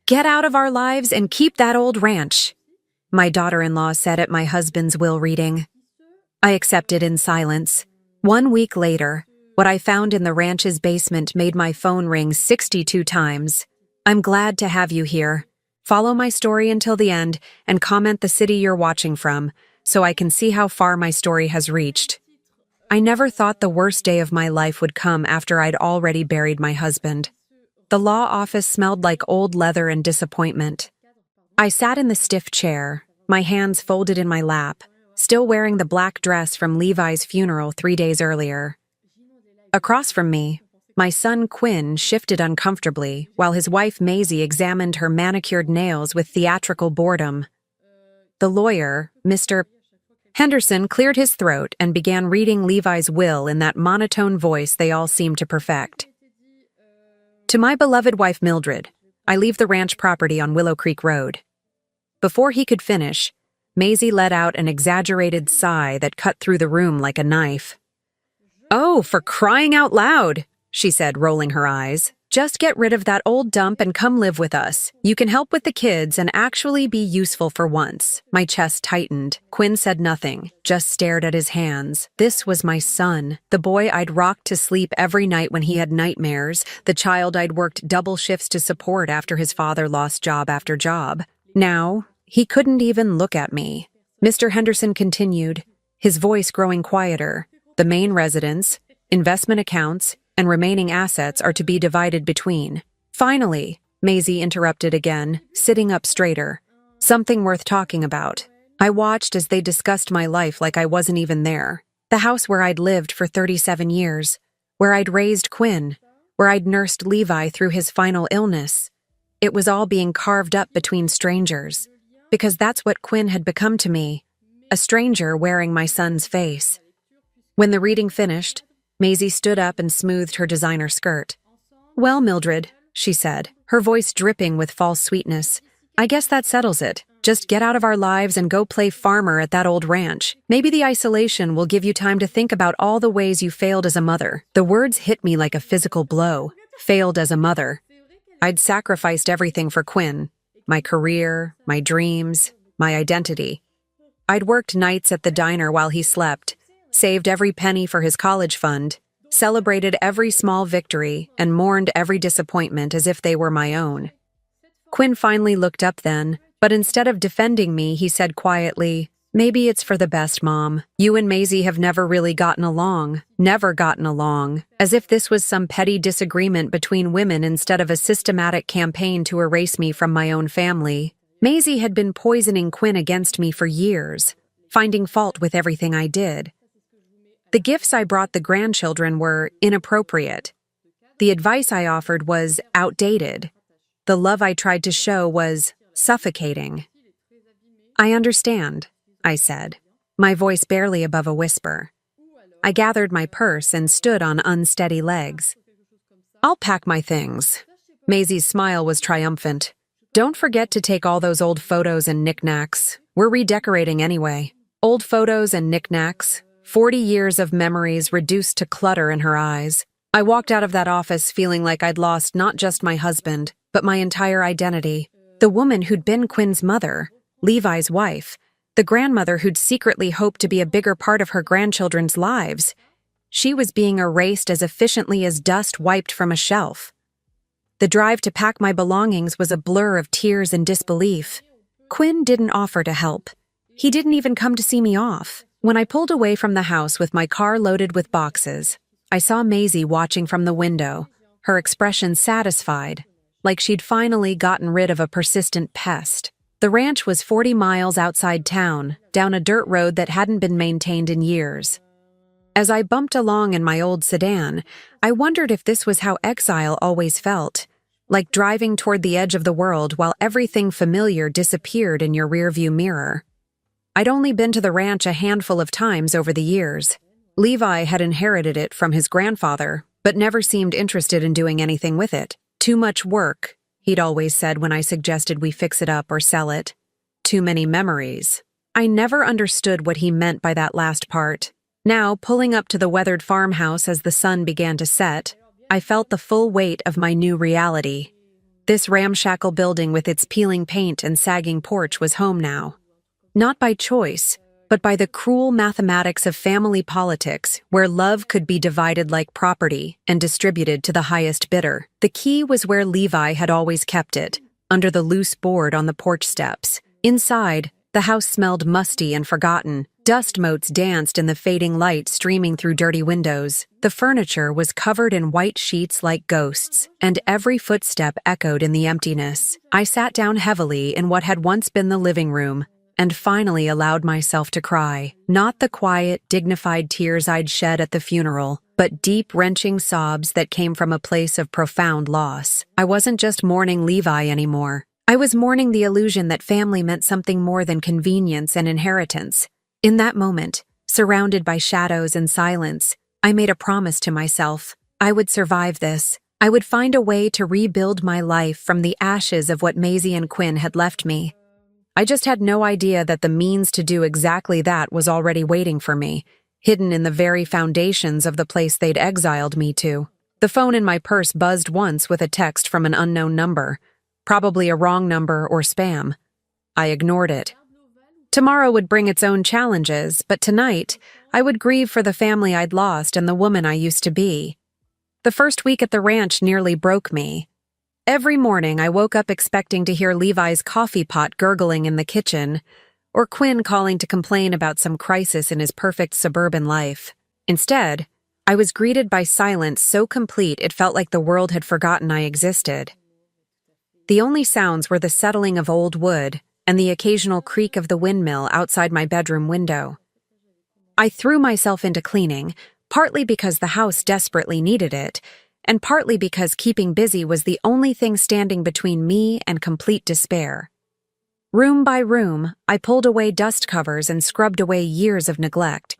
get out of our lives and keep that old ranch," my daughter-in-law said at my husband's will reading. I accepted in silence. 1 week later, what I found in the ranch's basement made my phone ring 62 times. I'm glad to have you here. Follow my story until the end and comment the city you're watching from, so I can see how far my story has reached. I never thought the worst day of my life would come after I'd already buried my husband. The law office smelled like old leather and disappointment. I sat in the stiff chair, my hands folded in my lap, still wearing the black dress from Levi's funeral 3 days earlier. Across from me, my son Quinn shifted uncomfortably while his wife Maisie examined her manicured nails with theatrical boredom. The lawyer, Mr. Henderson, cleared his throat and began reading Levi's will in that monotone voice they all seemed to perfect. To my beloved wife Mildred, I leave the ranch property on Willow Creek Road. Before he could finish, Maisie let out an exaggerated sigh that cut through the room like a knife. "Oh, for crying out loud," she said, rolling her eyes. "Just get rid of that old dump and come live with us. You can help with the kids and actually be useful for once." My chest tightened. Quinn said nothing, just stared at his hands. This was my son, the boy I'd rocked to sleep every night when he had nightmares, the child I'd worked double shifts to support after his father lost job after job. Now, he couldn't even look at me. Mr. Henderson continued, his voice growing quieter. "The main residence, investment accounts, and remaining assets are to be divided between." Finally, Maisie interrupted again, sitting up straighter. "Something worth talking about." I watched as they discussed my life like I wasn't even there. The house where I'd lived for 37 years, where I'd raised Quinn, where I'd nursed Levi through his final illness. It was all being carved up between strangers, because that's what Quinn had become to me, a stranger wearing my son's face. When the reading finished, Maisie stood up and smoothed her designer skirt. "Well, Mildred," she said, her voice dripping with false sweetness, "I guess that settles it. Just get out of our lives and go play farmer at that old ranch. Maybe the isolation will give you time to think about all the ways you failed as a mother." The words hit me like a physical blow. Failed as a mother. I'd sacrificed everything for Quinn. My career, my dreams, my identity. I'd worked nights at the diner while he slept, saved every penny for his college fund, celebrated every small victory, and mourned every disappointment as if they were my own. Quinn finally looked up then, but instead of defending me, he said quietly, "Maybe it's for the best, Mom. You and Maisie have never really gotten along. Never gotten along. As if this was some petty disagreement between women instead of a systematic campaign to erase me from my own family. Maisie had been poisoning Quinn against me for years, finding fault with everything I did. The gifts I brought the grandchildren were inappropriate. The advice I offered was outdated. The love I tried to show was suffocating." "I understand," I said, my voice barely above a whisper. I gathered my purse and stood on unsteady legs. "I'll pack my things." Maisie's smile was triumphant. "Don't forget to take all those old photos and knickknacks. We're redecorating anyway." Old photos and knickknacks. 40 years of memories reduced to clutter in her eyes. I walked out of that office feeling like I'd lost not just my husband, but my entire identity. The woman who'd been Quinn's mother, Levi's wife, the grandmother who'd secretly hoped to be a bigger part of her grandchildren's lives. She was being erased as efficiently as dust wiped from a shelf. The drive to pack my belongings was a blur of tears and disbelief. Quinn didn't offer to help. He didn't even come to see me off. When I pulled away from the house with my car loaded with boxes, I saw Maisie watching from the window, her expression satisfied, like she'd finally gotten rid of a persistent pest. The ranch was 40 miles outside town, down a dirt road that hadn't been maintained in years. As I bumped along in my old sedan, I wondered if this was how exile always felt, like driving toward the edge of the world while everything familiar disappeared in your rearview mirror. I'd only been to the ranch a handful of times over the years. Levi had inherited it from his grandfather, but never seemed interested in doing anything with it. "Too much work," he'd always said when I suggested we fix it up or sell it. "Too many memories." I never understood what he meant by that last part. Now, pulling up to the weathered farmhouse as the sun began to set, I felt the full weight of my new reality. This ramshackle building with its peeling paint and sagging porch was home now. Not by choice, but by the cruel mathematics of family politics, where love could be divided like property and distributed to the highest bidder. The key was where Levi had always kept it, under the loose board on the porch steps. Inside, the house smelled musty and forgotten. Dust motes danced in the fading light streaming through dirty windows. The furniture was covered in white sheets like ghosts, and every footstep echoed in the emptiness. I sat down heavily in what had once been the living room, and finally allowed myself to cry. Not the quiet, dignified tears I'd shed at the funeral, but deep, wrenching sobs that came from a place of profound loss. I wasn't just mourning Levi anymore. I was mourning the illusion that family meant something more than convenience and inheritance. In that moment, surrounded by shadows and silence, I made a promise to myself. I would survive this. I would find a way to rebuild my life from the ashes of what Maisie and Quinn had left me. I just had no idea that the means to do exactly that was already waiting for me, hidden in the very foundations of the place they'd exiled me to. The phone in my purse buzzed once with a text from an unknown number, probably a wrong number or spam. I ignored it. Tomorrow would bring its own challenges, but tonight, I would grieve for the family I'd lost and the woman I used to be. The first week at the ranch nearly broke me. Every morning, I woke up expecting to hear Levi's coffee pot gurgling in the kitchen, or Quinn calling to complain about some crisis in his perfect suburban life. Instead, I was greeted by silence so complete it felt like the world had forgotten I existed. The only sounds were the settling of old wood and the occasional creak of the windmill outside my bedroom window. I threw myself into cleaning, partly because the house desperately needed it, and partly because keeping busy was the only thing standing between me and complete despair. Room by room, I pulled away dust covers and scrubbed away years of neglect.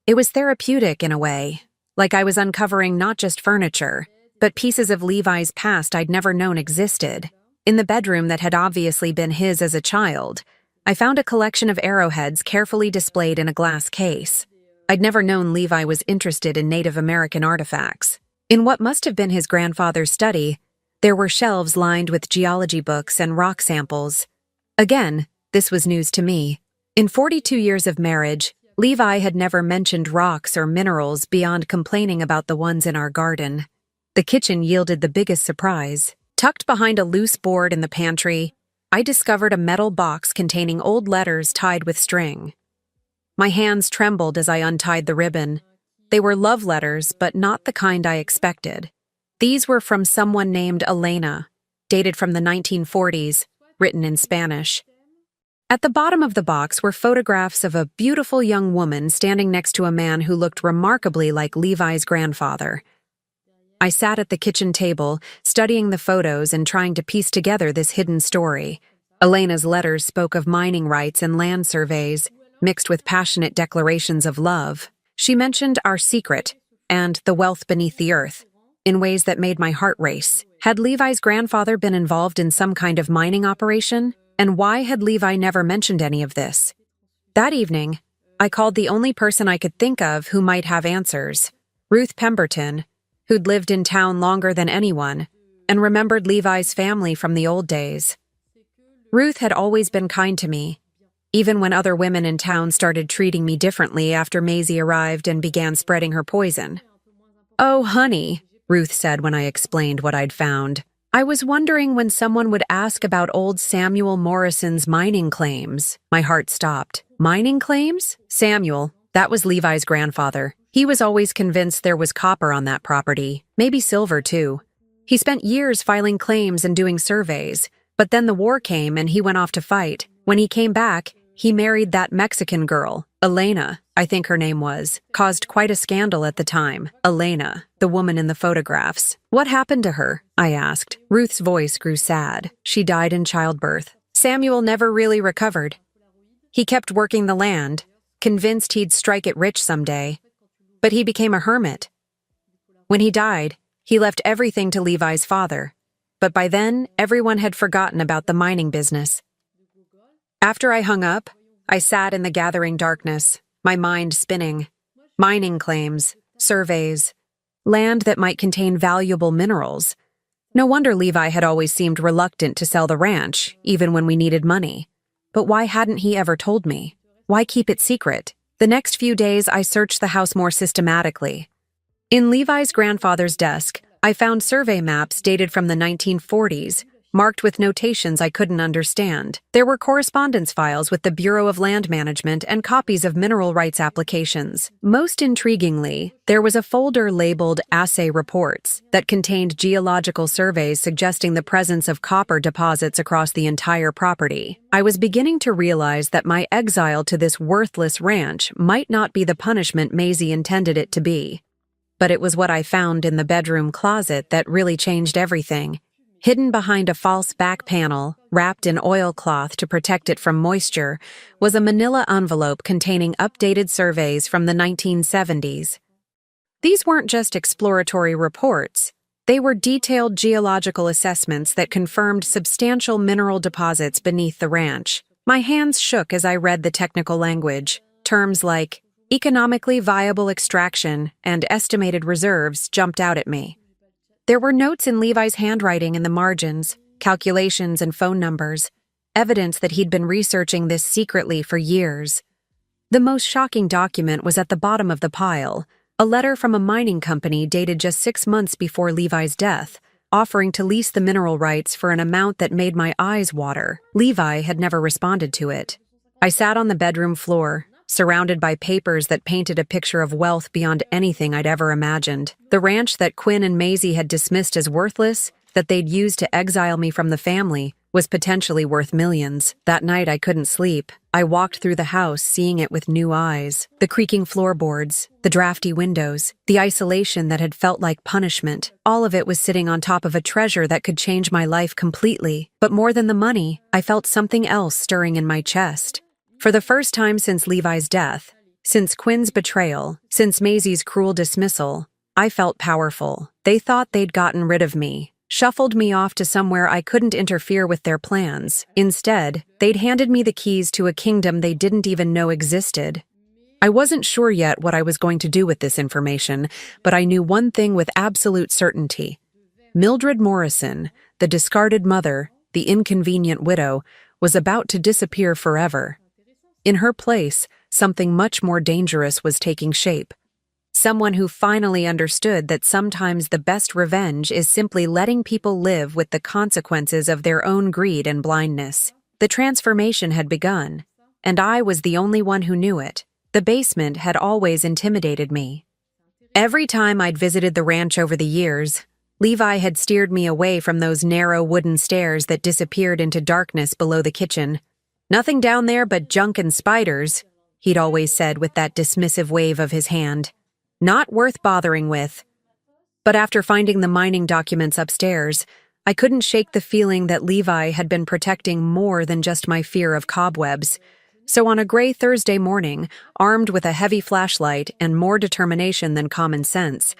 It was therapeutic in a way, like I was uncovering not just furniture, but pieces of Levi's past I'd never known existed. In the bedroom that had obviously been his as a child, I found a collection of arrowheads carefully displayed in a glass case. I'd never known Levi was interested in Native American artifacts. In what must have been his grandfather's study, there were shelves lined with geology books and rock samples. Again, this was news to me. In 42 years of marriage, Levi had never mentioned rocks or minerals beyond complaining about the ones in our garden. The kitchen yielded the biggest surprise. Tucked behind a loose board in the pantry, I discovered a metal box containing old letters tied with string. My hands trembled as I untied the ribbon. They were love letters, but not the kind I expected. These were from someone named Elena, dated from the 1940s, written in Spanish. At the bottom of the box were photographs of a beautiful young woman standing next to a man who looked remarkably like Levi's grandfather. I sat at the kitchen table, studying the photos and trying to piece together this hidden story. Elena's letters spoke of mining rights and land surveys, mixed with passionate declarations of love. She mentioned our secret and the wealth beneath the earth, in ways that made my heart race. Had Levi's grandfather been involved in some kind of mining operation? And why had Levi never mentioned any of this? That evening, I called the only person I could think of who might have answers, Ruth Pemberton, who'd lived in town longer than anyone, and remembered Levi's family from the old days. Ruth had always been kind to me, even when other women in town started treating me differently after Maisie arrived and began spreading her poison. "Oh, honey," Ruth said when I explained what I'd found. "I was wondering when someone would ask about old Samuel Morrison's mining claims." My heart stopped. Mining claims? Samuel, that was Levi's grandfather. He was always convinced there was copper on that property, maybe silver too. He spent years filing claims and doing surveys, but then the war came and he went off to fight. When he came back, he married that Mexican girl, Elena, I think her name was. Caused quite a scandal at the time. Elena, the woman in the photographs. "What happened to her?" I asked. Ruth's voice grew sad. "She died in childbirth. Samuel never really recovered. He kept working the land, convinced he'd strike it rich someday. But he became a hermit. When he died, he left everything to Levi's father. But by then, everyone had forgotten about the mining business." After I hung up, I sat in the gathering darkness, my mind spinning. Mining claims, surveys, land that might contain valuable minerals. No wonder Levi had always seemed reluctant to sell the ranch, even when we needed money. But why hadn't he ever told me? Why keep it secret? The next few days, I searched the house more systematically. In Levi's grandfather's desk, I found survey maps dated from the 1940s, marked with notations I couldn't understand. There were correspondence files with the Bureau of Land Management and copies of mineral rights applications. Most intriguingly, there was a folder labeled Assay Reports that contained geological surveys suggesting the presence of copper deposits across the entire property. I was beginning to realize that my exile to this worthless ranch might not be the punishment Maisie intended it to be. But it was what I found in the bedroom closet that really changed everything. Hidden behind a false back panel, wrapped in oilcloth to protect it from moisture, was a manila envelope containing updated surveys from the 1970s. These weren't just exploratory reports. They were detailed geological assessments that confirmed substantial mineral deposits beneath the ranch. My hands shook as I read the technical language. Terms like economically viable extraction and estimated reserves jumped out at me. There were notes in Levi's handwriting in the margins, calculations and phone numbers, evidence that he'd been researching this secretly for years. The most shocking document was at the bottom of the pile, a letter from a mining company dated just 6 months before Levi's death, offering to lease the mineral rights for an amount that made my eyes water. Levi had never responded to it. I sat on the bedroom floor, surrounded by papers that painted a picture of wealth beyond anything I'd ever imagined. The ranch that Quinn and Maisie had dismissed as worthless, that they'd used to exile me from the family, was potentially worth millions. That night I couldn't sleep. I walked through the house, seeing it with new eyes. The creaking floorboards, the drafty windows, the isolation that had felt like punishment, all of it was sitting on top of a treasure that could change my life completely. But more than the money, I felt something else stirring in my chest. For the first time since Levi's death, since Quinn's betrayal, since Maisie's cruel dismissal, I felt powerful. They thought they'd gotten rid of me, shuffled me off to somewhere I couldn't interfere with their plans. Instead, they'd handed me the keys to a kingdom they didn't even know existed. I wasn't sure yet what I was going to do with this information, but I knew one thing with absolute certainty. Mildred Morrison, the discarded mother, the inconvenient widow, was about to disappear forever. In her place, something much more dangerous was taking shape. Someone who finally understood that sometimes the best revenge is simply letting people live with the consequences of their own greed and blindness. The transformation had begun, and I was the only one who knew it. The basement had always intimidated me. Every time I'd visited the ranch over the years, Levi had steered me away from those narrow wooden stairs that disappeared into darkness below the kitchen. "Nothing down there but junk and spiders," he'd always said with that dismissive wave of his hand. "Not worth bothering with." But after finding the mining documents upstairs, I couldn't shake the feeling that Levi had been protecting more than just my fear of cobwebs. So on a gray Thursday morning, armed with a heavy flashlight and more determination than common sense,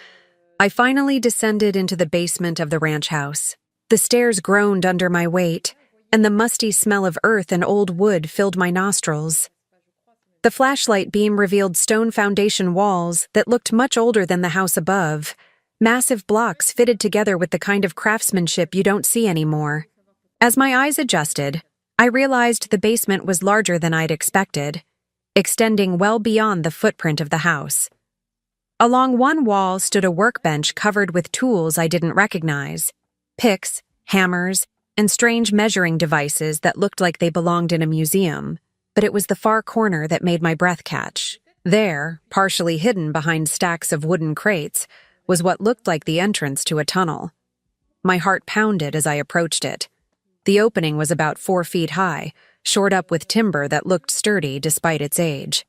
I finally descended into the basement of the ranch house. The stairs groaned under my weight, and the musty smell of earth and old wood filled my nostrils. The flashlight beam revealed stone foundation walls that looked much older than the house above, massive blocks fitted together with the kind of craftsmanship you don't see anymore. As my eyes adjusted, I realized the basement was larger than I'd expected, extending well beyond the footprint of the house. Along one wall stood a workbench covered with tools I didn't recognize: picks, hammers, and strange measuring devices that looked like they belonged in a museum. But it was the far corner that made my breath catch. There, partially hidden behind stacks of wooden crates, was what looked like the entrance to a tunnel. My heart pounded as I approached it. The opening was about 4 feet high, shored up with timber that looked sturdy despite its age.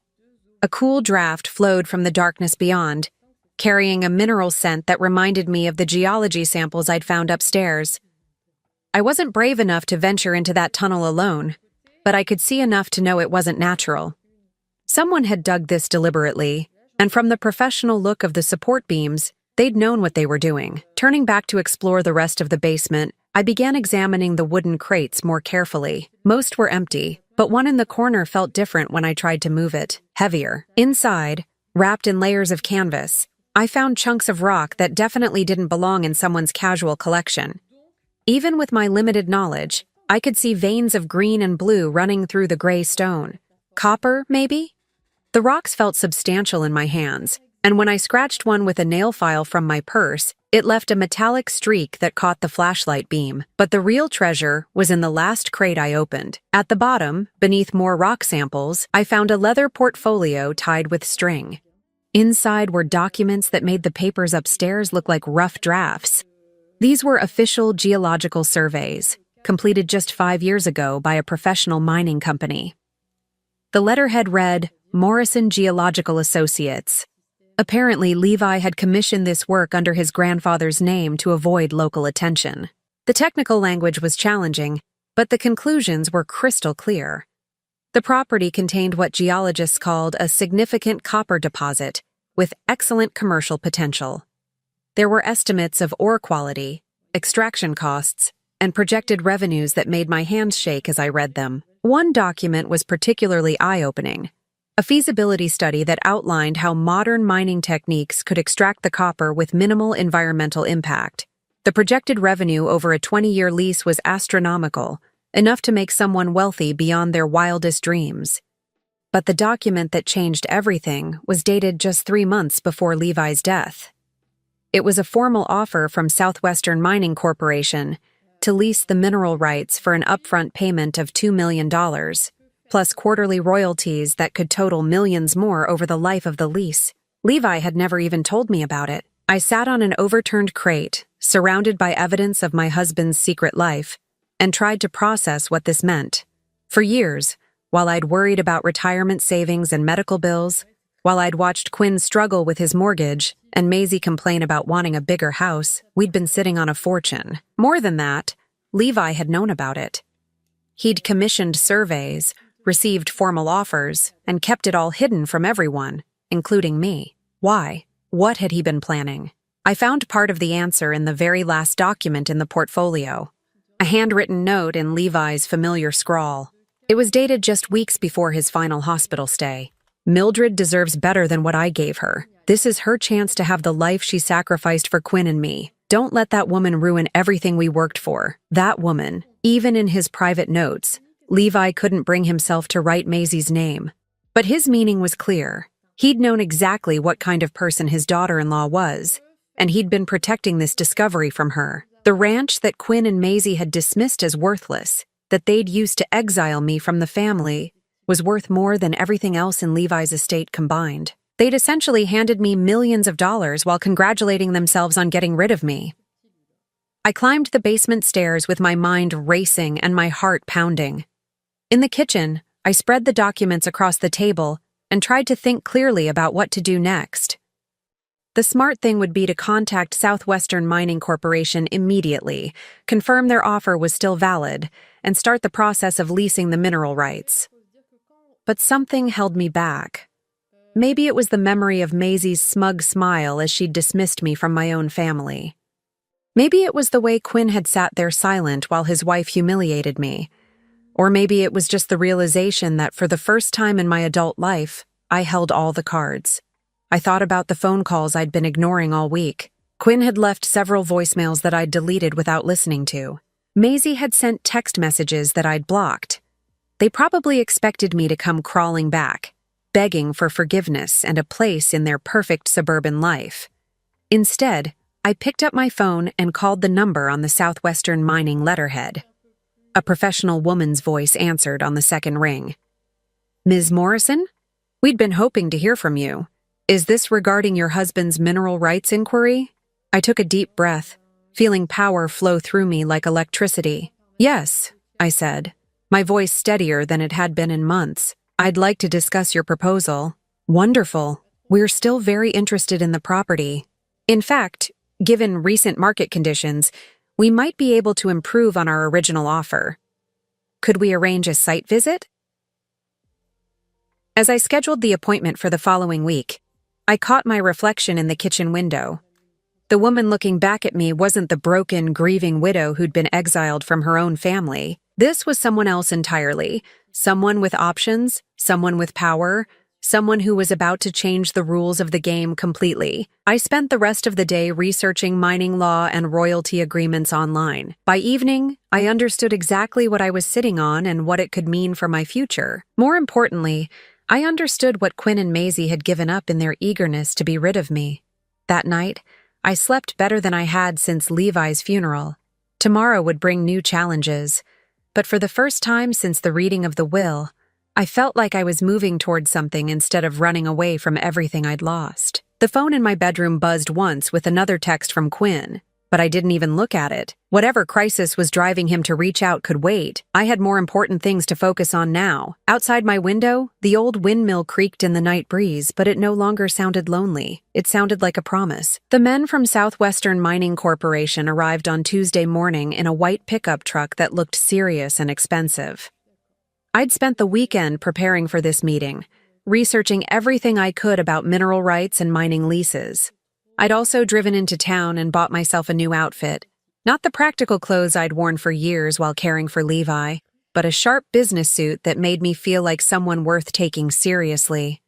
A cool draft flowed from the darkness beyond, carrying a mineral scent that reminded me of the geology samples I'd found upstairs. I wasn't brave enough to venture into that tunnel alone, but I could see enough to know it wasn't natural. Someone had dug this deliberately, and from the professional look of the support beams, they'd known what they were doing. Turning back to explore the rest of the basement, I began examining the wooden crates more carefully. Most were empty, but one in the corner felt different when I tried to move it, heavier. Inside, wrapped in layers of canvas, I found chunks of rock that definitely didn't belong in someone's casual collection. Even with my limited knowledge, I could see veins of green and blue running through the gray stone. Copper, maybe? The rocks felt substantial in my hands, and when I scratched one with a nail file from my purse, it left a metallic streak that caught the flashlight beam. But the real treasure was in the last crate I opened. At the bottom, beneath more rock samples, I found a leather portfolio tied with string. Inside were documents that made the papers upstairs look like rough drafts. These were official geological surveys, completed just 5 years ago by a professional mining company. The letterhead read, Morrison Geological Associates. Apparently, Levi had commissioned this work under his grandfather's name to avoid local attention. The technical language was challenging, but the conclusions were crystal clear. The property contained what geologists called a significant copper deposit, with excellent commercial potential. There were estimates of ore quality, extraction costs, and projected revenues that made my hands shake as I read them. One document was particularly eye-opening. A feasibility study that outlined how modern mining techniques could extract the copper with minimal environmental impact. The projected revenue over a 20-year lease was astronomical, enough to make someone wealthy beyond their wildest dreams. But the document that changed everything was dated just 3 months before Levi's death. It was a formal offer from Southwestern Mining Corporation to lease the mineral rights for an upfront payment of $2 million. Plus quarterly royalties that could total millions more over the life of the lease. Levi had never even told me about it. I sat on an overturned crate, surrounded by evidence of my husband's secret life, and tried to process what this meant. For years, while I'd worried about retirement savings and medical bills, while I'd watched Quinn struggle with his mortgage and Maisie complain about wanting a bigger house, we'd been sitting on a fortune. More than that, Levi had known about it. He'd commissioned surveys, received formal offers, and kept it all hidden from everyone, including me. Why? What had he been planning? I found part of the answer in the very last document in the portfolio, a handwritten note in Levi's familiar scrawl. It was dated just weeks before his final hospital stay. Mildred deserves better than what I gave her. This is her chance to have the life she sacrificed for Quinn and me. Don't let that woman ruin everything we worked for. That woman, even in his private notes, Levi couldn't bring himself to write Maisie's name. But his meaning was clear. He'd known exactly what kind of person his daughter-in-law was, and he'd been protecting this discovery from her. The ranch that Quinn and Maisie had dismissed as worthless, that they'd used to exile me from the family, was worth more than everything else in Levi's estate combined. They'd essentially handed me millions of dollars while congratulating themselves on getting rid of me. I climbed the basement stairs with my mind racing and my heart pounding. In the kitchen, I spread the documents across the table and tried to think clearly about what to do next. The smart thing would be to contact Southwestern Mining Corporation immediately, confirm their offer was still valid, and start the process of leasing the mineral rights. But something held me back. Maybe it was the memory of Maisie's smug smile as she'd dismissed me from my own family. Maybe it was the way Quinn had sat there silent while his wife humiliated me. Or maybe it was just the realization that for the first time in my adult life, I held all the cards. I thought about the phone calls I'd been ignoring all week. Quinn had left several voicemails that I'd deleted without listening to. Maisie had sent text messages that I'd blocked. They probably expected me to come crawling back, begging for forgiveness and a place in their perfect suburban life. Instead, I picked up my phone and called the number on the Southwestern Mining letterhead. A professional woman's voice answered on the second ring. Ms. Morrison? We'd been hoping to hear from you. Is this regarding your husband's mineral rights inquiry? I took a deep breath, feeling power flow through me like electricity. Yes, I said, my voice steadier than it had been in months. I'd like to discuss your proposal. Wonderful. We're still very interested in the property. In fact, given recent market conditions, we might be able to improve on our original offer. Could we arrange a site visit? As I scheduled the appointment for the following week, I caught my reflection in the kitchen window. The woman looking back at me wasn't the broken, grieving widow who'd been exiled from her own family. This was someone else entirely, someone with options, someone with power, someone who was about to change the rules of the game completely. I spent the rest of the day researching mining law and royalty agreements online. By evening, I understood exactly what I was sitting on and what it could mean for my future. More importantly, I understood what Quinn and Maisie had given up in their eagerness to be rid of me. That night, I slept better than I had since Levi's funeral. Tomorrow would bring new challenges, but for the first time since the reading of the will, I felt like I was moving towards something instead of running away from everything I'd lost. The phone in my bedroom buzzed once with another text from Quinn, but I didn't even look at it. Whatever crisis was driving him to reach out could wait. I had more important things to focus on now. Outside my window, the old windmill creaked in the night breeze, but it no longer sounded lonely. It sounded like a promise. The men from Southwestern Mining Corporation arrived on Tuesday morning in a white pickup truck that looked serious and expensive. I'd spent the weekend preparing for this meeting, researching everything I could about mineral rights and mining leases. I'd also driven into town and bought myself a new outfit. Not the practical clothes I'd worn for years while caring for Levi, but a sharp business suit that made me feel like someone worth taking seriously.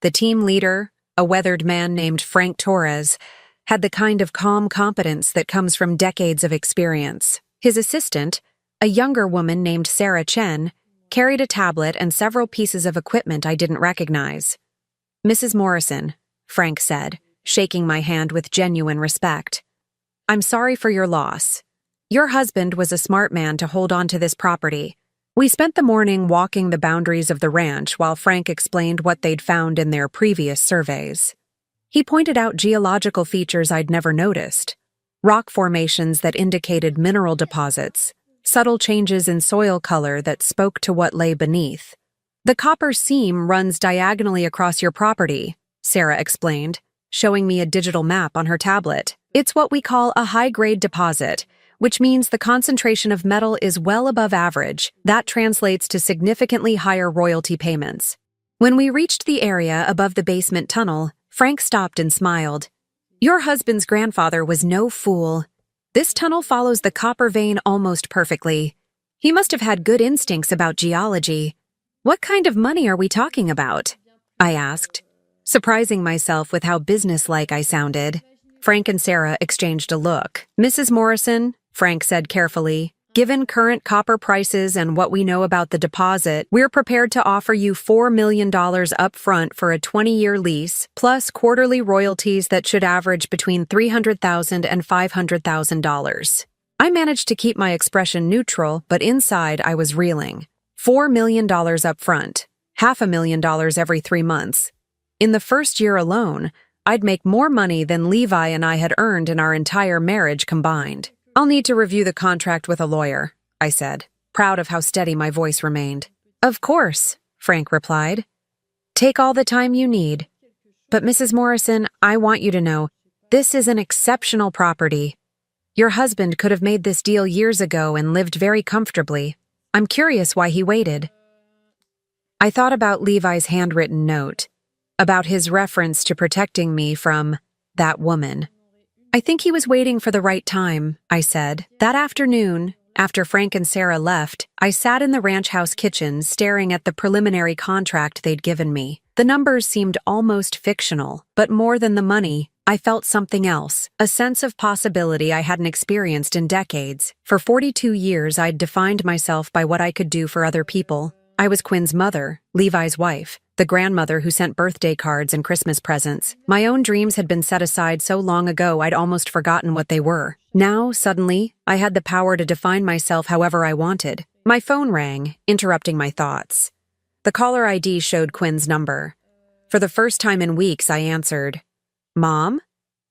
The team leader, a weathered man named Frank Torres, had the kind of calm competence that comes from decades of experience. His assistant, a younger woman named Sarah Chen, carried a tablet and several pieces of equipment I didn't recognize. "Mrs. Morrison," Frank said, shaking my hand with genuine respect. "I'm sorry for your loss. Your husband was a smart man to hold on to this property." We spent the morning walking the boundaries of the ranch while Frank explained what they'd found in their previous surveys. He pointed out geological features I'd never noticed, rock formations that indicated mineral deposits, subtle changes in soil color that spoke to what lay beneath. "The copper seam runs diagonally across your property," Sarah explained, showing me a digital map on her tablet. "It's what we call a high-grade deposit, which means the concentration of metal is well above average. That translates to significantly higher royalty payments." When we reached the area above the basement tunnel, Frank stopped and smiled. "Your husband's grandfather was no fool. This tunnel follows the copper vein almost perfectly. He must have had good instincts about geology." "What kind of money are we talking about?" I asked, surprising myself with how businesslike I sounded. Frank and Sarah exchanged a look. "Mrs. Morrison," Frank said carefully, "given current copper prices and what we know about the deposit, we're prepared to offer you $4 million up front for a 20-year lease, plus quarterly royalties that should average between $300,000 and $500,000. I managed to keep my expression neutral, but inside I was reeling. $4 million up front, $500,000 every 3 months. In the first year alone, I'd make more money than Levi and I had earned in our entire marriage combined. "I'll need to review the contract with a lawyer," I said, proud of how steady my voice remained. "Of course," Frank replied. "Take all the time you need. But Mrs. Morrison, I want you to know, this is an exceptional property. Your husband could have made this deal years ago and lived very comfortably. I'm curious why he waited." I thought about Levi's handwritten note, about his reference to protecting me from that woman. "I think he was waiting for the right time," I said. That afternoon, after Frank and Sarah left, I sat in the ranch house kitchen staring at the preliminary contract they'd given me. The numbers seemed almost fictional, but more than the money, I felt something else, a sense of possibility I hadn't experienced in decades. For 42 years, I'd defined myself by what I could do for other people. I was Quinn's mother, Levi's wife, the grandmother who sent birthday cards and Christmas presents. My own dreams had been set aside so long ago I'd almost forgotten what they were. Now, suddenly, I had the power to define myself however I wanted. My phone rang, interrupting my thoughts. The caller ID showed Quinn's number. For the first time in weeks, I answered. "Mom?"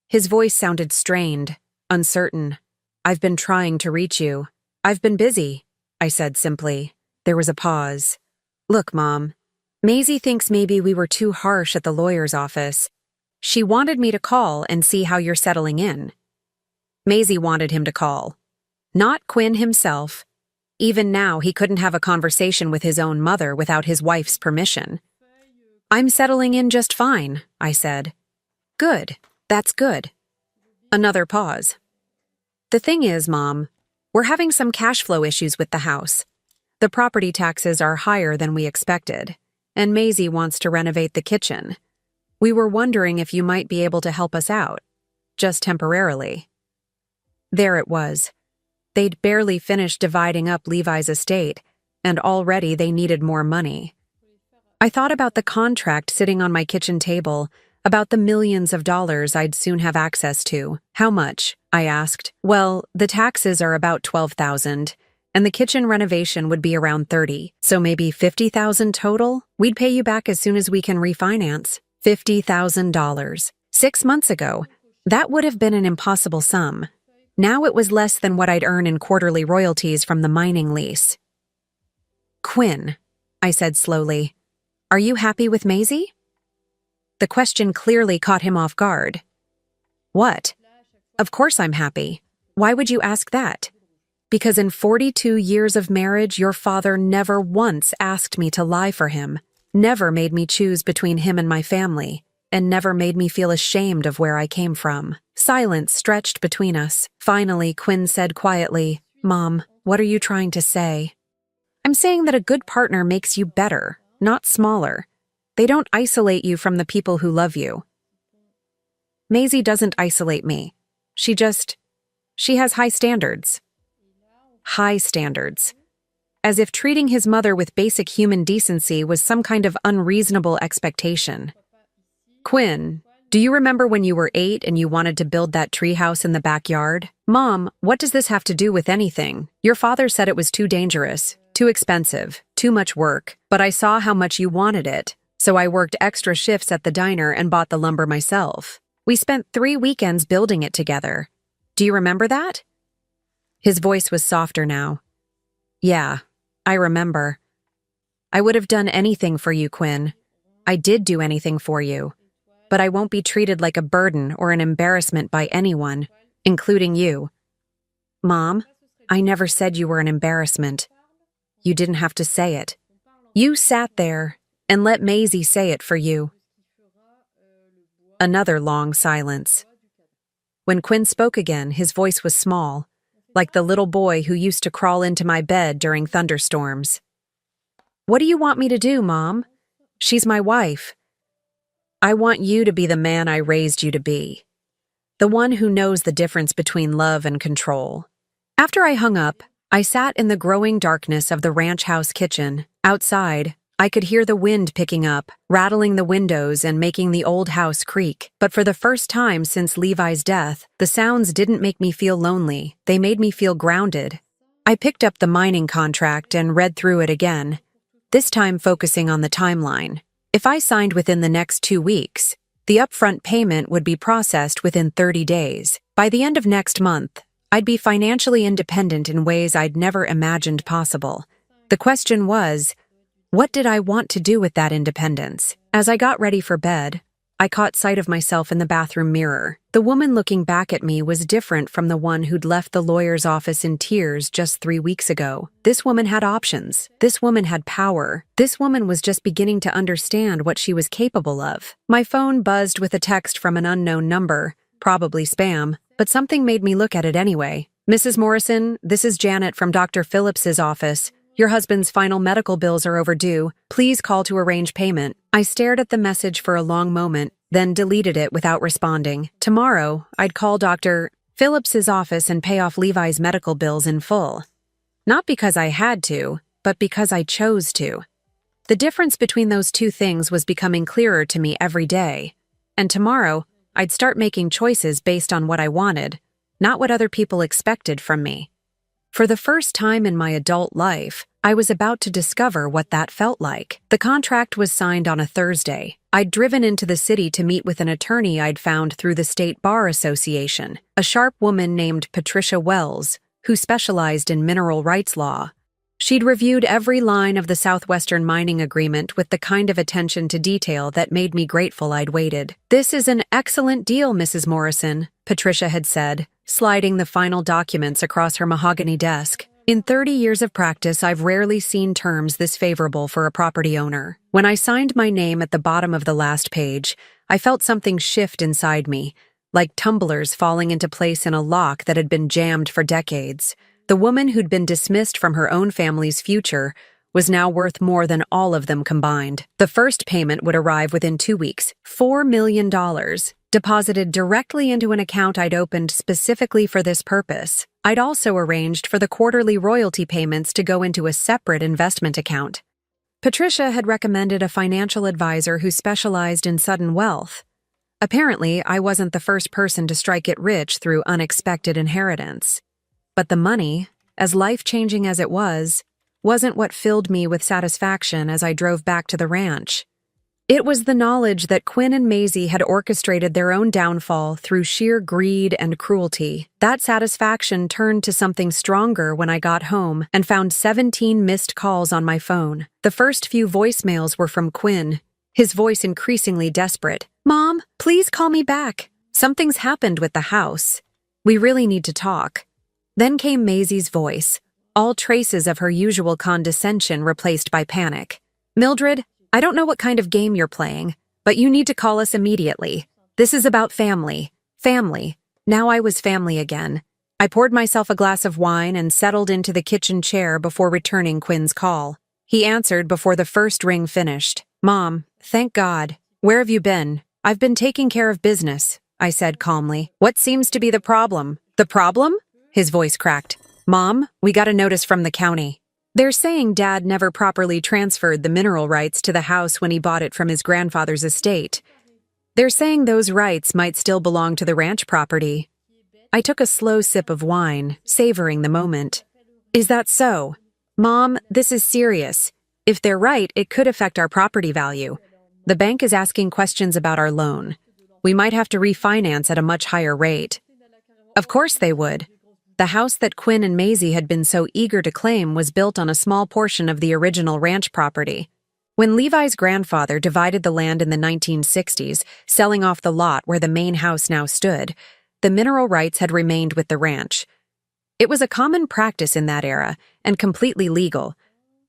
His voice sounded strained, uncertain. "I've been trying to reach you." "I've been busy," I said simply. There was a pause. "Look, Mom, Maisie thinks maybe we were too harsh at the lawyer's office. She wanted me to call and see how you're settling in." Maisie wanted him to call. Not Quinn himself. Even now, he couldn't have a conversation with his own mother without his wife's permission. "I'm settling in just fine," I said. "Good. That's good." Another pause. "The thing is, Mom, we're having some cash flow issues with the house. The property taxes are higher than we expected. and Maisie wants to renovate the kitchen. We were wondering if you might be able to help us out, just temporarily." There it was. They'd barely finished dividing up Levi's estate, and already they needed more money. I thought about the contract sitting on my kitchen table, about the millions of dollars I'd soon have access to. "How much?" I asked. "Well, the taxes are about $12,000, and the kitchen renovation would be around $30,000, so maybe $50,000 total? We'd pay you back as soon as we can refinance." $50,000. 6 months ago, that would have been an impossible sum. Now it was less than what I'd earn in quarterly royalties from the mining lease. "Quinn," I said slowly, "are you happy with Maisie?" The question clearly caught him off guard. "What? Of course I'm happy. Why would you ask that?" "Because in 42 years of marriage, your father never once asked me to lie for him, never made me choose between him and my family, and never made me feel ashamed of where I came from." Silence stretched between us. Finally, Quinn said quietly, "Mom, what are you trying to say?" "I'm saying that a good partner makes you better, not smaller. They don't isolate you from the people who love you." "Maisie doesn't isolate me. She has high standards." High standards. As if treating his mother with basic human decency was some kind of unreasonable expectation. "Quinn, do you remember when you were 8 and you wanted to build that treehouse in the backyard?" "Mom, what does this have to do with anything? Your father said it was too dangerous, too expensive, too much work, but I saw how much you wanted it, so I worked extra shifts at the diner and bought the lumber myself. We spent 3 weekends building it together. Do you remember that?" His voice was softer now. "Yeah, I remember. I would have done anything for you, Quinn. I did do anything for you. But I won't be treated like a burden or an embarrassment by anyone, including you." "Mom, I never said you were an embarrassment. You didn't have to say it. You sat there and let Maisie say it for you." Another long silence. When Quinn spoke again, his voice was small, like the little boy who used to crawl into my bed during thunderstorms. "What do you want me to do, Mom? She's my wife. I want you to be the man I raised you to be. The one who knows the difference between love and control." After I hung up, I sat in the growing darkness of the ranch house kitchen. Outside, I could hear the wind picking up, rattling the windows and making the old house creak. But for the first time since Levi's death, the sounds didn't make me feel lonely. They made me feel grounded. I picked up the mining contract and read through it again, this time focusing on the timeline. If I signed within the next 2 weeks, the upfront payment would be processed within 30 days. By the end of next month, I'd be financially independent in ways I'd never imagined possible. The question was, what did I want to do with that independence? As I got ready for bed, I caught sight of myself in the bathroom mirror. The woman looking back at me was different from the one who'd left the lawyer's office in tears just 3 weeks ago. This woman had options. This woman had power. This woman was just beginning to understand what she was capable of. My phone buzzed with a text from an unknown number, probably spam, but something made me look at it anyway. "Mrs. Morrison, this is Janet from Dr. Phillips's office. Your husband's final medical bills are overdue. Please call to arrange payment." I stared at the message for a long moment, then deleted it without responding. Tomorrow, I'd call Dr. Phillips's office and pay off Levi's medical bills in full. Not because I had to, but because I chose to. The difference between those two things was becoming clearer to me every day. And tomorrow, I'd start making choices based on what I wanted, not what other people expected from me. For the first time in my adult life, I was about to discover what that felt like. The contract was signed on a Thursday. I'd driven into the city to meet with an attorney I'd found through the State Bar Association, a sharp woman named Patricia Wells, who specialized in mineral rights law. She'd reviewed every line of the Southwestern mining agreement with the kind of attention to detail that made me grateful I'd waited. "This is an excellent deal, Mrs. Morrison," Patricia had said, sliding the final documents across her mahogany desk. "In 30 years of practice, I've rarely seen terms this favorable for a property owner." When I signed my name at the bottom of the last page, I felt something shift inside me, like tumblers falling into place in a lock that had been jammed for decades. The woman who'd been dismissed from her own family's future was now worth more than all of them combined. The first payment would arrive within 2 weeks, $4 million, deposited directly into an account I'd opened specifically for this purpose. I'd also arranged for the quarterly royalty payments to go into a separate investment account. Patricia had recommended a financial advisor who specialized in sudden wealth. Apparently, I wasn't the first person to strike it rich through unexpected inheritance. But the money, as life-changing as it was, wasn't what filled me with satisfaction as I drove back to the ranch. It was the knowledge that Quinn and Maisie had orchestrated their own downfall through sheer greed and cruelty. That satisfaction turned to something stronger when I got home and found 17 missed calls on my phone. The first few voicemails were from Quinn, his voice increasingly desperate. "Mom, please call me back. Something's happened with the house. We really need to talk." Then came Maisie's voice, all traces of her usual condescension replaced by panic. "Mildred, I don't know what kind of game you're playing, but you need to call us immediately. This is about family. Family." Now I was family again. I poured myself a glass of wine and settled into the kitchen chair before returning Quinn's call. He answered before the first ring finished. "Mom, thank God. Where have you been?" "I've been taking care of business," I said calmly. "What seems to be the problem?" "The problem?" His voice cracked. "Mom, we got a notice from the county. They're saying Dad never properly transferred the mineral rights to the house when he bought it from his grandfather's estate. They're saying those rights might still belong to the ranch property." I took a slow sip of wine, savoring the moment. "Is that so? Mom, this is serious. If they're right, it could affect our property value. The bank is asking questions about our loan. We might have to refinance at a much higher rate." Of course they would. The house that Quinn and Maisie had been so eager to claim was built on a small portion of the original ranch property. When Levi's grandfather divided the land in the 1960s, selling off the lot where the main house now stood, the mineral rights had remained with the ranch. It was a common practice in that era, and completely legal.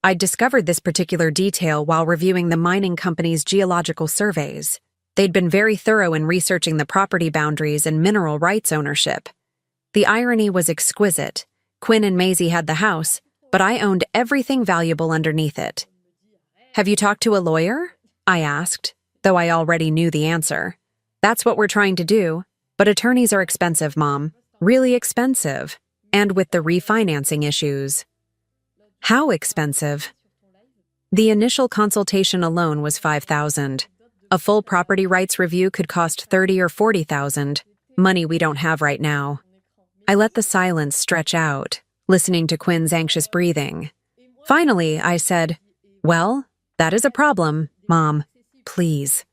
I'd discovered this particular detail while reviewing the mining company's geological surveys. They'd been very thorough in researching the property boundaries and mineral rights ownership. The irony was exquisite. Quinn and Maisie had the house, but I owned everything valuable underneath it. "Have you talked to a lawyer?" I asked, though I already knew the answer. "That's what we're trying to do, but attorneys are expensive, Mom. Really expensive. And with the refinancing issues." "How expensive?" The initial consultation alone was $5,000. A full property rights review could cost $30,000 or $40,000, money we don't have right now. I let the silence stretch out, listening to Quinn's anxious breathing. Finally, I said, "Well, that is a problem, Mom. Please.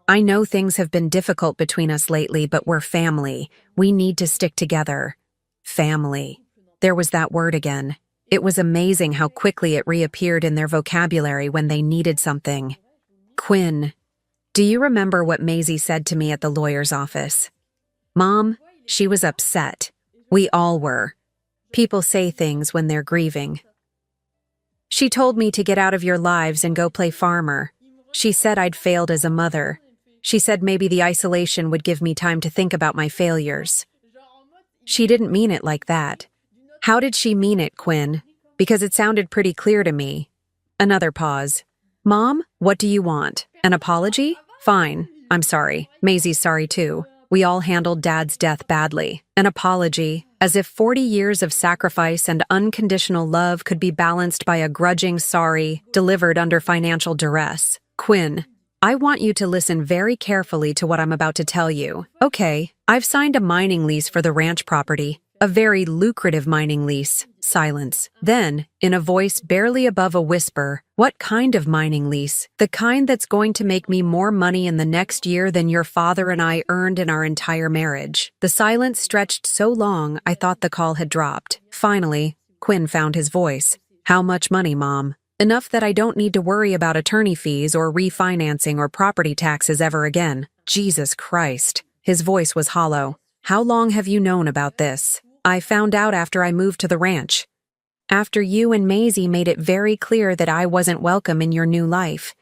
I know things have been difficult between us lately, but we're family. We need to stick together. Family." There was that word again. It was amazing how quickly it reappeared in their vocabulary when they needed something. "Quinn, do you remember what Maisie said to me at the lawyer's office?" "Mom, she was upset. We all were. People say things when they're grieving. She told me to get out of your lives and go play farmer. She said I'd failed as a mother. She said maybe the isolation would give me time to think about my failures." She didn't mean it like that. How did she mean it, Quinn? Because it sounded pretty clear to me. Another pause. "Mom, what do you want? An apology? Fine. I'm sorry. Maisie's sorry too. We all handled Dad's death badly. An apology, as if 40 years of sacrifice and unconditional love could be balanced by a grudging sorry delivered under financial duress. Quinn, I want you to listen very carefully to what I'm about to tell you. Okay, I've signed a mining lease for the ranch property. A very lucrative mining lease. Silence. Then, in a voice barely above a whisper, "What kind of mining lease? The kind that's going to make me more money in the next year than your father and I earned in our entire marriage." The silence stretched so long I thought the call had dropped. Finally, Quinn found his voice. "How much money, Mom?" "Enough that I don't need to worry about attorney fees or refinancing or property taxes ever again." Jesus Christ. His voice was hollow. "How long have you known about this?" "I found out after I moved to the ranch. After you and Maisie made it very clear that I wasn't welcome in your new life."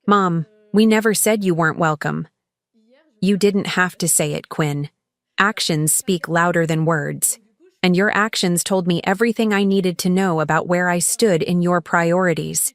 "Mom, we never said you weren't welcome." "You didn't have to say it, Quinn. Actions speak louder than words. and your actions told me everything I needed to know about where I stood in your priorities.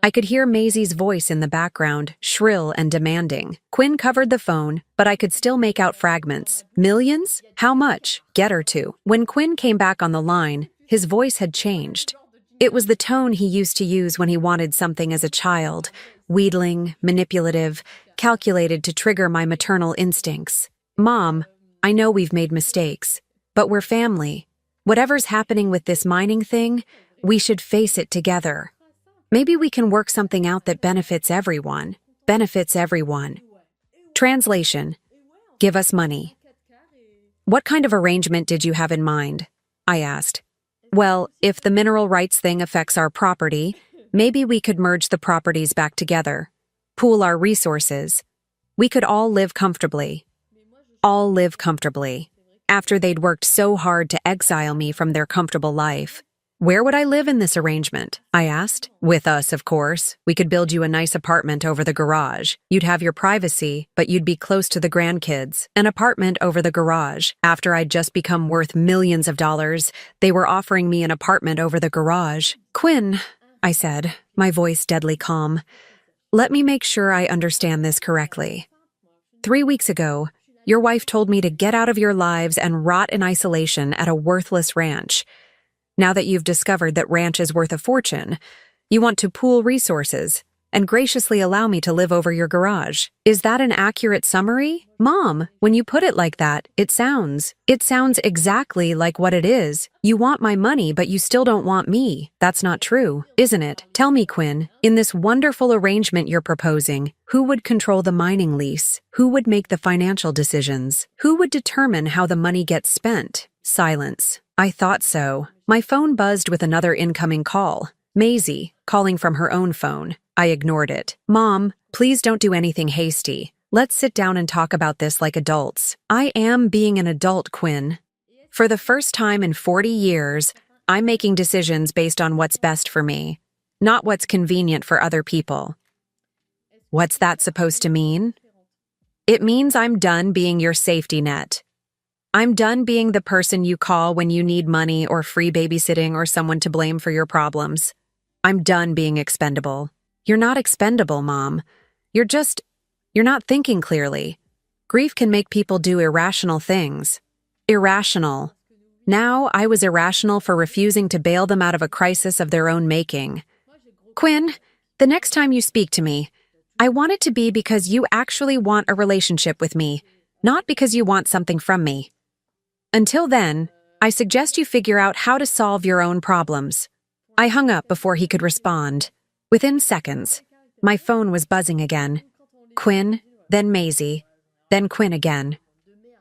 I could hear Maisie's voice in the background, shrill and demanding. Quinn covered the phone, but I could still make out fragments. Millions? How much? Get her to. When Quinn came back on the line, his voice had changed. It was the tone he used to use when he wanted something as a child, wheedling, manipulative, calculated to trigger my maternal instincts. Mom, I know we've made mistakes, but we're family. Whatever's happening with this mining thing, we should face it together. Maybe we can work something out that benefits everyone. Benefits everyone. Translation: give us money. What kind of arrangement did you have in mind? I asked. Well, if the mineral rights thing affects our property, maybe we could merge the properties back together. Pool our resources. We could all live comfortably. All live comfortably. After they'd worked so hard to exile me from their comfortable life. Where would I live in this arrangement? I asked. With us, of course. We could build you a nice apartment over the garage. You'd have your privacy, but you'd be close to the grandkids. An apartment over the garage. After I'd just become worth millions of dollars, they were offering me an apartment over the garage. Quinn, I said, my voice deadly calm, let me make sure I understand this correctly. 3 weeks ago, your wife told me to get out of your lives and rot in isolation at a worthless ranch. Now that you've discovered that ranch is worth a fortune, you want to pool resources and graciously allow me to live over your garage. Is that an accurate summary? Mom, when you put it like that, it sounds exactly like what it is. You want my money, but you still don't want me. That's not true, isn't it? Tell me, Quinn, in this wonderful arrangement you're proposing, who would control the mining lease? Who would make the financial decisions? Who would determine how the money gets spent? Silence. I thought so. My phone buzzed with another incoming call. Maisie, calling from her own phone. I ignored it. Mom, please don't do anything hasty. Let's sit down and talk about this like adults. I am being an adult, Quinn. For the first time in 40 years, I'm making decisions based on what's best for me, not what's convenient for other people. What's that supposed to mean? It means I'm done being your safety net. I'm done being the person you call when you need money or free babysitting or someone to blame for your problems. I'm done being expendable. You're not expendable, Mom. You're not thinking clearly. Grief can make people do irrational things. Irrational. Now I was irrational for refusing to bail them out of a crisis of their own making. Quinn, the next time you speak to me, I want it to be because you actually want a relationship with me, not because you want something from me. Until then, I suggest you figure out how to solve your own problems. I hung up before he could respond. Within seconds, my phone was buzzing again. Quinn, then Maisie, then Quinn again.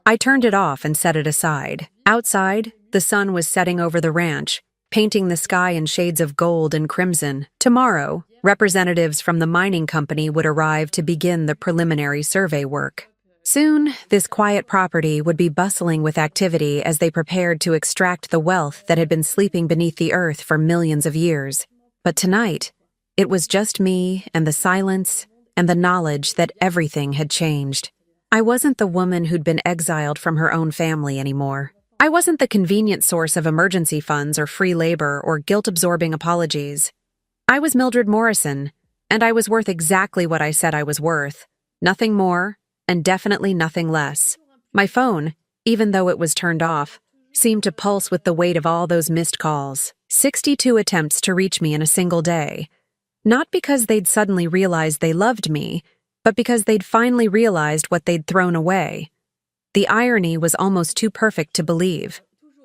I turned it off and set it aside. Outside, the sun was setting over the ranch, painting the sky in shades of gold and crimson. Tomorrow, representatives from the mining company would arrive to begin the preliminary survey work. Soon, this quiet property would be bustling with activity as they prepared to extract the wealth that had been sleeping beneath the earth for millions of years. But tonight, it was just me and the silence and the knowledge that everything had changed. I wasn't the woman who'd been exiled from her own family anymore. I wasn't the convenient source of emergency funds or free labor or guilt-absorbing apologies. I was Mildred Morrison, and I was worth exactly what I said I was worth. Nothing more, and definitely nothing less. My phone, even though it was turned off, seemed to pulse with the weight of all those missed calls. 62 attempts to reach me in a single day. Not because they'd suddenly realized they loved me, but because they'd finally realized what they'd thrown away. The irony was almost too perfect to believe.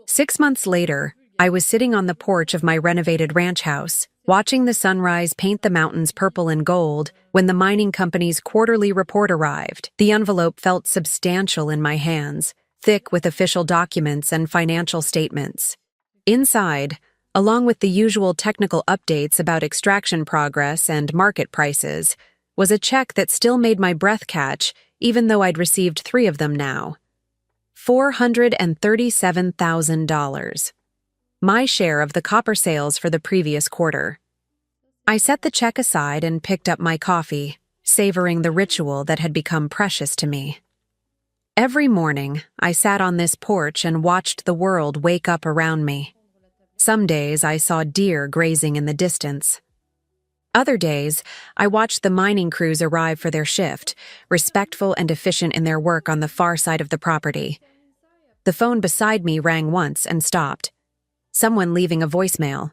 6 months later, I was sitting on the porch of my renovated ranch house, watching the sunrise paint the mountains purple and gold when the mining company's quarterly report arrived. The envelope felt substantial in my hands, thick with official documents and financial statements. Inside, along with the usual technical updates about extraction progress and market prices, was a check that still made my breath catch, even though I'd received 3 of them now. $437,000. My share of the copper sales for the previous quarter. I set the check aside and picked up my coffee, savoring the ritual that had become precious to me. Every morning, I sat on this porch and watched the world wake up around me. Some days I saw deer grazing in the distance. Other days, I watched the mining crews arrive for their shift, respectful and efficient in their work on the far side of the property. The phone beside me rang once and stopped. Someone leaving a voicemail.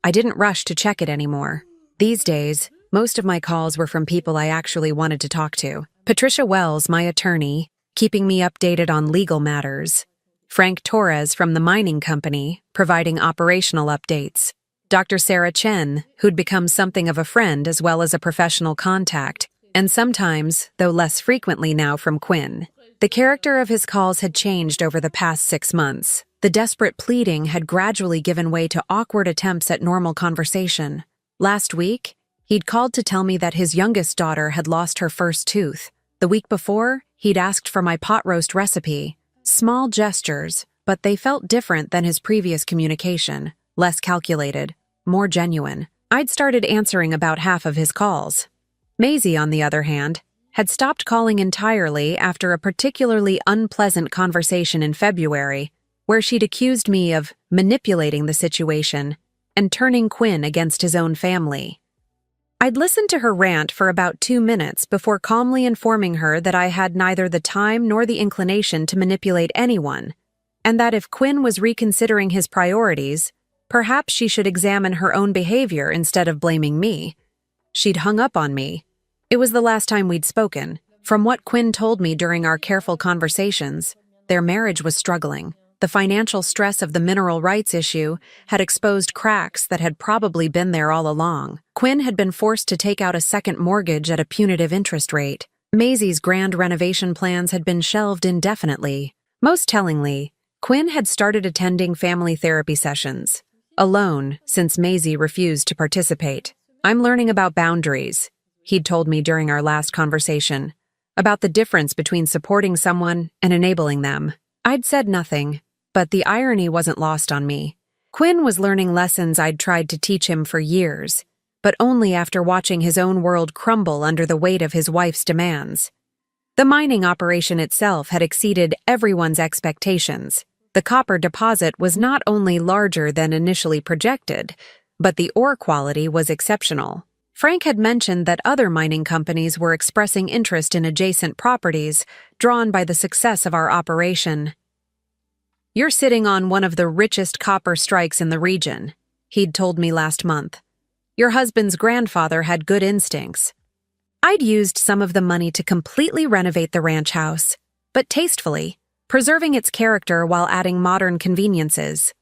I didn't rush to check it anymore. These days, most of my calls were from people I actually wanted to talk to. Patricia Wells, my attorney, keeping me updated on legal matters. Frank Torres from the mining company, providing operational updates. Dr. Sarah Chen, who'd become something of a friend as well as a professional contact, and sometimes, though less frequently now, from Quinn. The character of his calls had changed over the past 6 months. The desperate pleading had gradually given way to awkward attempts at normal conversation. Last week, he'd called to tell me that his youngest daughter had lost her first tooth. The week before, he'd asked for my pot roast recipe. Small gestures, but they felt different than his previous communication. Less calculated, more genuine. I'd started answering about half of his calls. Maisie, on the other hand, had stopped calling entirely after a particularly unpleasant conversation in February, where she'd accused me of manipulating the situation and turning Quinn against his own family. I'd listened to her rant for about 2 minutes before calmly informing her that I had neither the time nor the inclination to manipulate anyone, and that if Quinn was reconsidering his priorities, perhaps she should examine her own behavior instead of blaming me. She'd hung up on me. It was the last time we'd spoken. From what Quinn told me during our careful conversations, their marriage was struggling. The financial stress of the mineral rights issue had exposed cracks that had probably been there all along. Quinn had been forced to take out a second mortgage at a punitive interest rate. Maisie's grand renovation plans had been shelved indefinitely. Most tellingly, Quinn had started attending family therapy sessions, alone since Maisie refused to participate. "I'm learning about boundaries," he'd told me during our last conversation, about the difference between supporting someone and enabling them. I'd said nothing, but the irony wasn't lost on me. Quinn was learning lessons I'd tried to teach him for years, but only after watching his own world crumble under the weight of his wife's demands. The mining operation itself had exceeded everyone's expectations. The copper deposit was not only larger than initially projected, but the ore quality was exceptional. Frank had mentioned that other mining companies were expressing interest in adjacent properties, drawn by the success of our operation. "You're sitting on one of the richest copper strikes in the region," he'd told me last month. "Your husband's grandfather had good instincts." I'd used some of the money to completely renovate the ranch house, but tastefully, preserving its character while adding modern conveniences.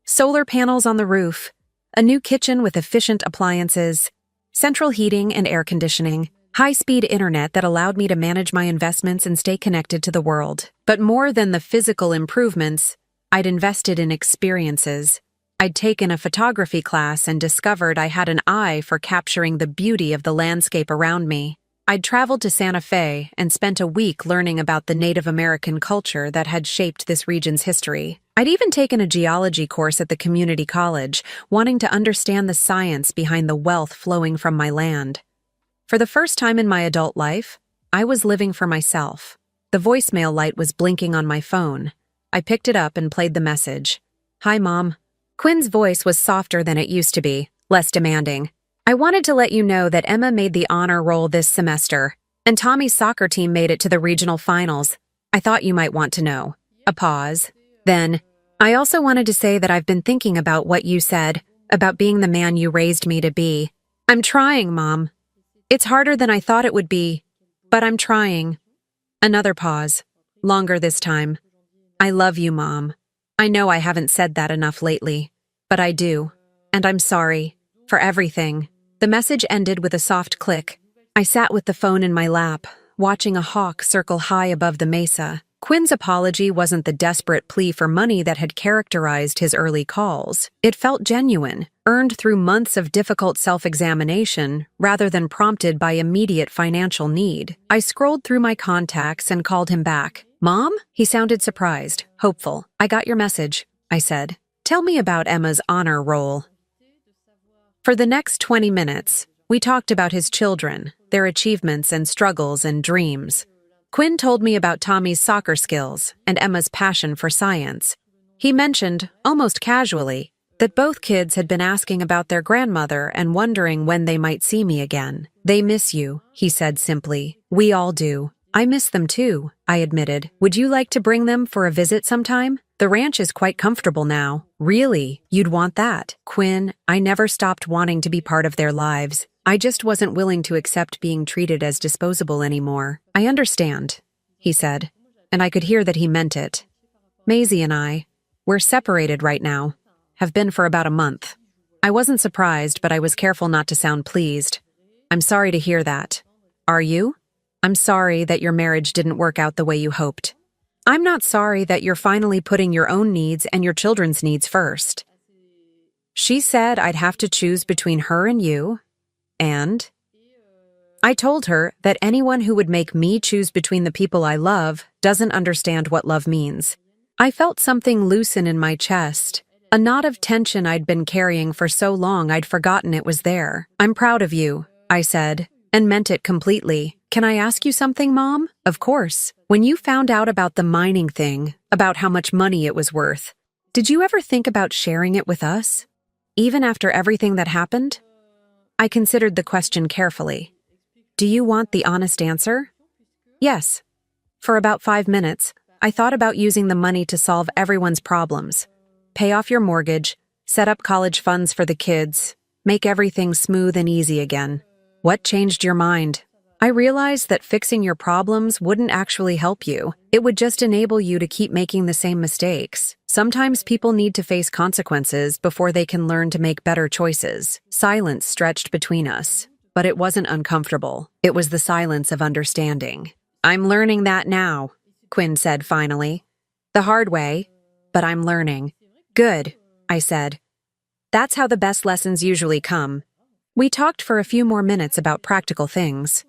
Solar panels on the roof, a new kitchen with efficient appliances, central heating and air conditioning, high-speed internet that allowed me to manage my investments and stay connected to the world. But more than the physical improvements, I'd invested in experiences. I'd taken a photography class and discovered I had an eye for capturing the beauty of the landscape around me. I'd traveled to Santa Fe and spent a week learning about the Native American culture that had shaped this region's history. I'd even taken a geology course at the community college, wanting to understand the science behind the wealth flowing from my land. For the first time in my adult life, I was living for myself. The voicemail light was blinking on my phone. I picked it up and played the message. "Hi, Mom." Quinn's voice was softer than it used to be, less demanding. "I wanted to let you know that Emma made the honor roll this semester, and Tommy's soccer team made it to the regional finals. I thought you might want to know." A pause. Then, "I also wanted to say that I've been thinking about what you said, about being the man you raised me to be. I'm trying, Mom. It's harder than I thought it would be, but I'm trying." Another pause, longer this time. "I love you, Mom. I know I haven't said that enough lately, but I do, and I'm sorry for everything." The message ended with a soft click. I sat with the phone in my lap, watching a hawk circle high above the mesa. Quinn's apology wasn't the desperate plea for money that had characterized his early calls. It felt genuine, earned through months of difficult self-examination rather than prompted by immediate financial need. I scrolled through my contacts and called him back. "Mom?" He sounded surprised, hopeful. "I got your message," I said. "Tell me about Emma's honor roll." For the next 20 minutes, we talked about his children, their achievements and struggles and dreams. Quinn told me about Tommy's soccer skills and Emma's passion for science. He mentioned, almost casually, that both kids had been asking about their grandmother and wondering when they might see me again. "They miss you," he said simply. "We all do." "I miss them too," I admitted. "Would you like to bring them for a visit sometime? The ranch is quite comfortable now." "Really? You'd want that?" "Quinn, I never stopped wanting to be part of their lives. I just wasn't willing to accept being treated as disposable anymore." "I understand," he said, and I could hear that he meant it. "Maisie and we're separated right now. Have been for about a month." I wasn't surprised, but I was careful not to sound pleased. "I'm sorry to hear that." "Are you?" "I'm sorry that your marriage didn't work out the way you hoped." "I'm not sorry that you're finally putting your own needs and your children's needs first." She said I'd have to choose between her and you, and I told her that anyone who would make me choose between the people I love doesn't understand what love means. I felt something loosen in my chest, a knot of tension I'd been carrying for so long I'd forgotten it was there. "I'm proud of you," I said, and meant it completely. "Can I ask you something, Mom?" "Of course. When you found out about the mining thing, about how much money it was worth, did you ever think about sharing it with us? Even after everything that happened?" I considered the question carefully. "Do you want the honest answer?" "Yes." For about 5 minutes, I thought about using the money to solve everyone's problems. Pay off your mortgage, set up college funds for the kids, make everything smooth and easy again. What changed your mind? I realized that fixing your problems wouldn't actually help you. It would just enable you to keep making the same mistakes. Sometimes people need to face consequences before they can learn to make better choices. Silence stretched between us, but it wasn't uncomfortable. It was the silence of understanding. "I'm learning that now," Quinn said finally. "The hard way, but I'm learning." "Good," I said. "That's how the best lessons usually come." We talked for a few more minutes about practical things.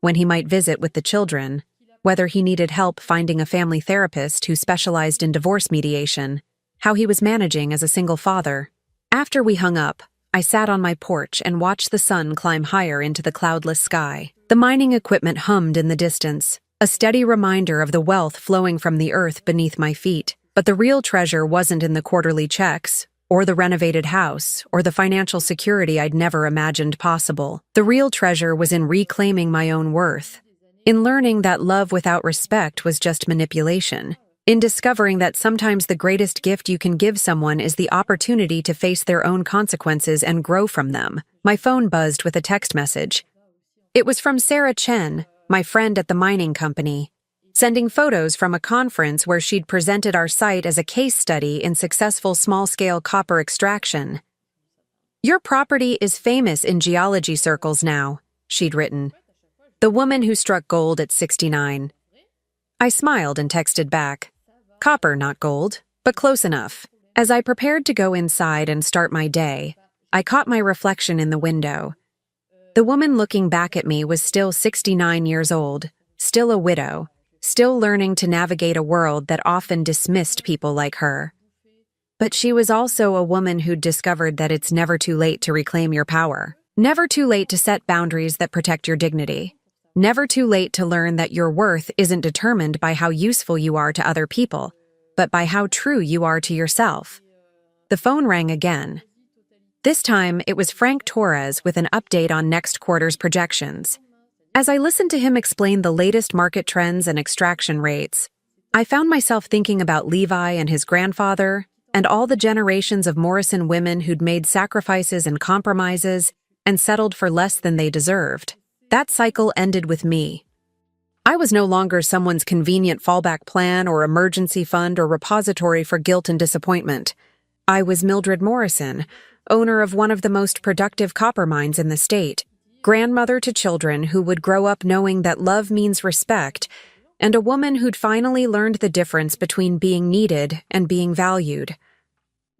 When he might visit with the children, whether he needed help finding a family therapist who specialized in divorce mediation, how he was managing as a single father. After we hung up, I sat on my porch and watched the sun climb higher into the cloudless sky. The mining equipment hummed in the distance, a steady reminder of the wealth flowing from the earth beneath my feet. But the real treasure wasn't in the quarterly checks, or the renovated house, or the financial security I'd never imagined possible. The real treasure was in reclaiming my own worth, in learning that love without respect was just manipulation, in discovering that sometimes the greatest gift you can give someone is the opportunity to face their own consequences and grow from them. My phone buzzed with a text message. It was from Sarah Chen, my friend at the mining company, sending photos from a conference where she'd presented our site as a case study in successful small-scale copper extraction. "Your property is famous in geology circles now," she'd written. "The woman who struck gold at 69. I smiled and texted back. "Copper, not gold, but close enough." As I prepared to go inside and start my day, I caught my reflection in the window. The woman looking back at me was still 69 years old, still a widow, still learning to navigate a world that often dismissed people like her. But she was also a woman who'd discovered that it's never too late to reclaim your power. Never too late to set boundaries that protect your dignity. Never too late to learn that your worth isn't determined by how useful you are to other people, but by how true you are to yourself. The phone rang again. This time, it was Frank Torres with an update on next quarter's projections. As I listened to him explain the latest market trends and extraction rates, I found myself thinking about Levi and his grandfather, and all the generations of Morrison women who'd made sacrifices and compromises and settled for less than they deserved. That cycle ended with me. I was no longer someone's convenient fallback plan or emergency fund or repository for guilt and disappointment. I was Mildred Morrison, owner of one of the most productive copper mines in the state, grandmother to children who would grow up knowing that love means respect, and a woman who'd finally learned the difference between being needed and being valued.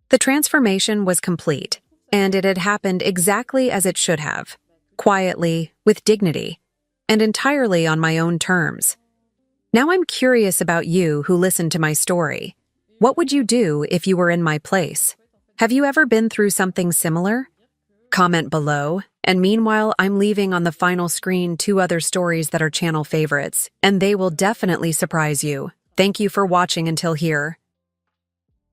The transformation was complete, and it had happened exactly as it should have, quietly, with dignity, and entirely on my own terms. Now I'm curious about you who listened to my story. What would you do if you were in my place? Have you ever been through something similar? Comment below And meanwhile, I'm leaving on the final screen 2 other stories that are channel favorites, and they will definitely surprise you. Thank you for watching until here.